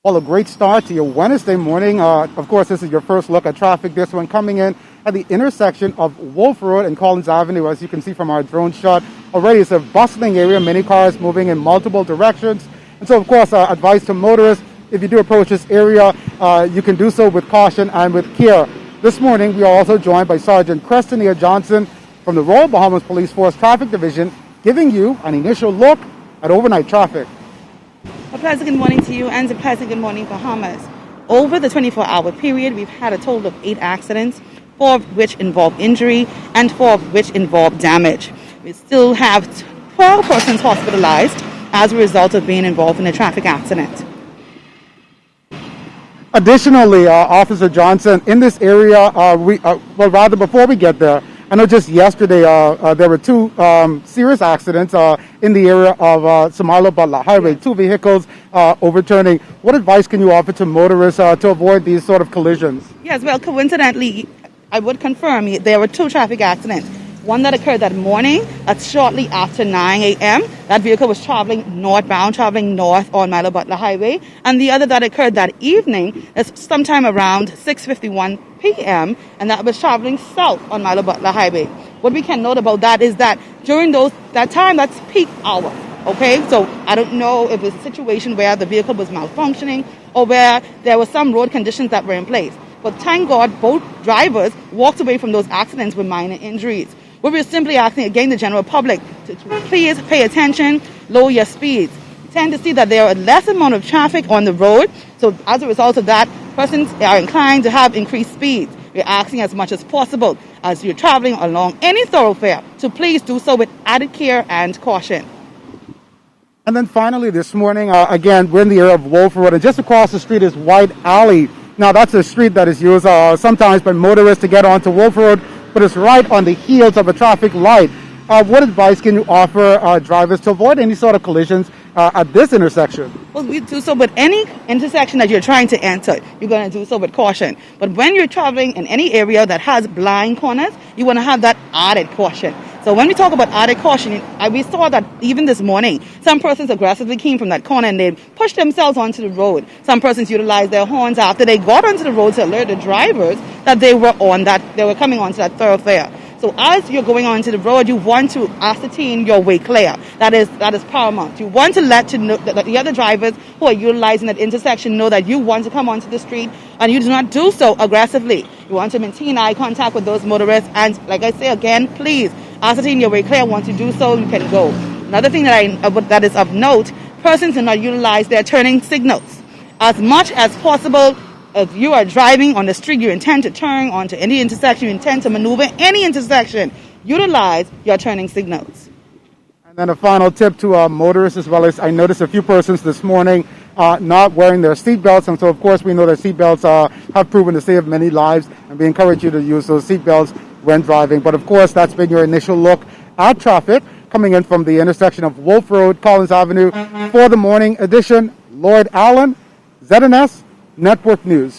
Well, a great start to your Wednesday morning. Of course, this is your first look at traffic. This one coming in at the intersection of Wolf Road and Collins Avenue. As you can see from our drone shot, already it's a bustling area, many cars moving in multiple directions. And so, of course, advice to motorists, if you do approach this area, you can do so with caution and with care. This morning, we are also joined by Sergeant Crestania Johnson from the Royal Bahamas Police Force Traffic Division, giving you an initial look at overnight traffic. A pleasant good morning to you and a pleasant good morning, Bahamas. Over the 24-hour period, we've had a total of 8 accidents, 4 of which involve injury and 4 of which involve damage. We still have 12 persons hospitalized as a result of being involved in a traffic accident. Additionally, Officer Johnson, in this area, before we get there, I know just yesterday there were 2 serious accidents in the area of Samarlo Butler Highway, 2 vehicles overturning. What advice can you offer to motorists to avoid these sort of collisions? Yes, well, coincidentally, I would confirm there were 2 traffic accidents. One that occurred that morning, that's shortly after 9 a.m. That vehicle was traveling northbound, traveling north on Milo Butler Highway. And the other that occurred that evening is sometime around 6:51 p.m. and that was traveling south on Milo Butler Highway. What we can note about that is that during that time, that's peak hour. Okay, so I don't know if it's a situation where the vehicle was malfunctioning or where there were some road conditions that were in place. But thank God, both drivers walked away from those accidents with minor injuries. What we're simply asking, again, the general public to please pay attention, lower your speeds. You tend to see that there are less amount of traffic on the road, so as a result of that, persons are inclined to have increased speeds. We're asking as much as possible as you're traveling along any thoroughfare to please do so with added care and caution. And then finally this morning, again, we're in the area of Wolf Road, and just across the street is White Alley. Now, that's a street that is used sometimes by motorists to get onto Wolf Road, but it's right on the heels of a traffic light. What advice can you offer drivers to avoid any sort of collisions at this intersection? Well, we do so with any intersection that you're trying to enter. You're going to do so with caution. But when you're traveling in any area that has blind corners, you want to have that added caution. So when we talk about added caution, we saw that even this morning, some persons aggressively came from that corner and they pushed themselves onto the road. Some persons utilized their horns after they got onto the road to alert the drivers that they were coming onto that thoroughfare. So as you're going onto the road, you want to ascertain your way clear. That is paramount. You want to let the other drivers who are utilizing that intersection know that you want to come onto the street and you do not do so aggressively. You want to maintain eye contact with those motorists, and like I say again, please ascertain your way clear. Once you do so, you can go. Another thing that is of note, persons do not utilize their turning signals. As much as possible, if you are driving on the street, you intend to turn onto any intersection, you intend to maneuver any intersection, utilize your turning signals. And then a final tip to motorists as well as I noticed a few persons this morning not wearing their seatbelts. And so, of course, we know that seatbelts have proven to save many lives, and we encourage you to use those seatbelts when driving. But, of course, that's been your initial look at traffic coming in from the intersection of Wolf Road, Collins Avenue. For the morning edition, Lloyd Allen, ZNS Network News.